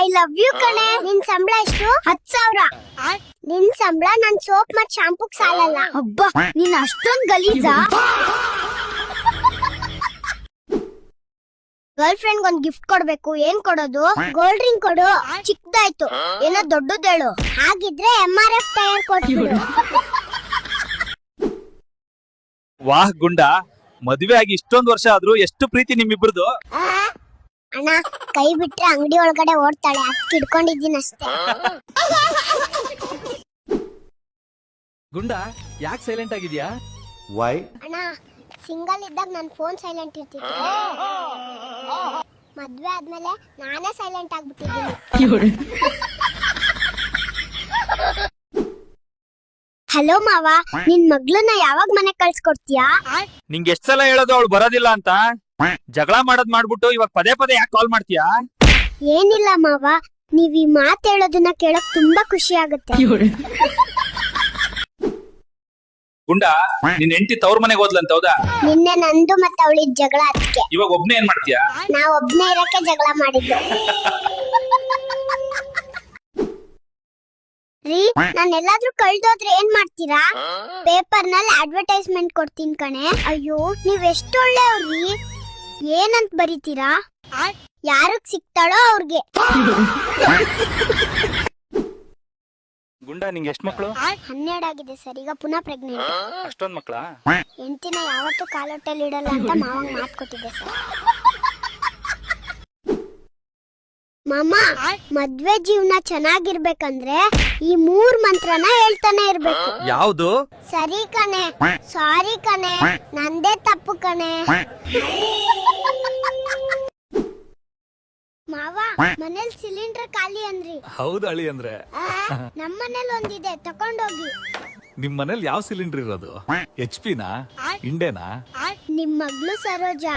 I love you ಕಣೆ. ನಿನ್ ಸಂಬಳ ಎಷ್ಟು? 10,000. ನಿನ್ ಸಂಬಳ ನನ್ ಸೋಪ್ ಮತ್ ಶಾಂಪೂಗ್ ಸಾಲಲ್ಲ. ಹಬ್ಬ, ನೀನ್ ಅಷ್ಟೊಂದ್ ಗಲೀಜ. ಗರ್ಲ್ ಫ್ರೆಂಡ್ ಒಂದ್ ಗಿಫ್ಟ್ ಕೊಡ್ಬೇಕು. ಏನ್ ಕೊಡೋದು? ಗೋಲ್ಡ್ ರಿಂಗ್ ಕೊಡು. ಚಿಕ್ಕದಾಯ್ತು, ಏನೋ ದೊಡ್ಡದೇಳು. ಹಾಗಿದ್ರೆ MRF ಟೈರ್ ಕೊಟ್ಬಿಡು. ವಾಹ್ ಗುಂಡ, ಮದುವೆ ಆಗಿ ಇಷ್ಟೊಂದ್ ವರ್ಷ ಆದ್ರೂ ಎಷ್ಟು ಪ್ರೀತಿ ನಿಮ್ಮಿಬ್ರದು. ಅಣ್ಣ, ಕೈ ಬಿಟ್ರೆ ಅಂಗಡಿ ಒಳಗಡೆ ಓಡ್ತಾಳೆ, ಅದಕ್ಕೆ ಹಿಡ್ಕೊಂಡಿದ್ದೀನಿ ಅಷ್ಟೇ. ಗುಂಡ, ಯಾಕೆ ಸೈಲೆಂಟ್ ಆಗಿದ್ಯಾ? ವೈ? ಅಣ್ಣ, ಸಿಂಗಲ್ ಇದ್ದಾಗ ನನ್ ಫೋನ್ ಸೈಲೆಂಟ್ ಇರ್ತಿತ್ತು. ಮದ್ವೆ ಆದ್ಮೇಲೆ ನಾನೇ ಸೈಲೆಂಟ್ ಆಗ್ಬಿಟ್ಟಿದ್ದೀನಿ. ಹಲೋ ಮಾವ, ನಿನ್ ಮಗ್ಳನ್ನ ಯಾವಾಗ ಮನೆ ಕಳ್ಸ್ಕೊಡ್ತೀಯಾ? ನಿಂಗೆ ಎಷ್ಟ್ ಸಲ ಹೇಳೋದು ಅವಳು ಬರೋದಿಲ್ಲ ಅಂತ. ಜಗಳ ಮಾಡೋದ್ ಮಾಡ್ಬಿಟ್ಟು ಇವಾಗ ಪದೇ ಪದೇ ಯಾಕೆ ಕಾಲ್ ಮಾಡ್ತೀಯಾ? ಏನಿಲ್ಲ ಮಾವ, ನೀವ್ ಈ ಮಾತ್ ಹೇಳೋದನ್ನ ಕೇಳಕ್ ತುಂಬಾ ಖುಷಿ ಆಗುತ್ತೆ. ಗುಂಡ, ನಿನ್ ಹೆಂಡತಿ ತವ್ರ ಮನೆಗೆ ಹೋದ್ಲಂತ, ಹೌದಾ? ನಿನ್ನೆ ನಂದು ಮತ್ತೆ ಅವಳಿದ್ ಜಗಳ, ಅದಕ್ಕೆ. ಇವಾಗ ಒಬ್ನೇ ಏನ್ ಮಾಡ್ತೀಯಾ? ನಾವ್ ಒಬ್ನೇ ಇರಕ್ಕೆ ಜಗಳ ಮಾಡಿದ್ದು. ರೀ, ನಾನ್ ಎಲ್ಲಾದ್ರೂ ಕಳ್ದೋದ್ರೆ ಏನ್ ಮಾಡ್ತೀರಾ? ಪೇಪರ್ ನಲ್ಲಿ ಅಡ್ವರ್ಟೈಸ್ಮೆಂಟ್ ಕೊಡ್ತೀನಿ ಕಣೆ. ಅಯ್ಯೋ, ನೀವ್ ಎಷ್ಟು ಒಳ್ಳೆಯವ್ರಿ. ಏನಂತ ಬರೀತೀರಾ? ಯಾರಕ್ ಸಿಗ್ತಾಳೋ ಅವ್ರಿಗೆ. ಗುಂಡ, ನಿಂಗೆ ಎಷ್ಟ್ ಮಕ್ಳು? 12 ಆಗಿದೆ ಸರ್, ಈಗ ಪುನಃ ಪ್ರೆಗ್ನೆಂಟ್. ಅಷ್ಟೊಂದ್ ಮಕ್ಳಾ? ಹೆಂಡತಿನ ಯಾವತ್ತೂ ಕಾಲೊಟ್ಟೆಲ್ ಇಡಲ್ಲ ಅಂತ ಮಾವಂಗ್ ಮಾತ್ ಕೊಟ್ಟಿದ್ದೆ ಸರ್. ಮಾಮ, ಮದ್ವೆ ಜೀವನ ಚೆನ್ನಾಗಿರ್ಬೇಕಂದ್ರೆ ಈ 3 ಮಂತ್ರನ ಹೇಳ್ತಾನೆ ಇರ್ಬೇಕು. ಯಾವ್ದು? ಸರಿ ಕಣೆ, ಸಾರಿ ಕಣೆ, ನಂದೇ ತಪ್ಪು ಕಣೆ. ಮಾವ, ಮನೇಲಿ ಸಿಲಿಂಡರ್ ಖಾಲಿ ಅಂದ್ರಿ. ಹೌದು ಅಳಿ ಅಂದ್ರೆ. ನಮ್ಮನೇಲಿ ಒಂದಿದೆ, ತಕೊಂಡೋಗಿ. ನಿಮ್ ಮನೇಲಿ ಯಾವ ಸಿಲಿಂಡರ್ ಇರೋದು? HP ನಾ, ಇಂಡೇನಾ? ನಿಮ್ ಮಗ್ಳು ಸರೋಜಾ.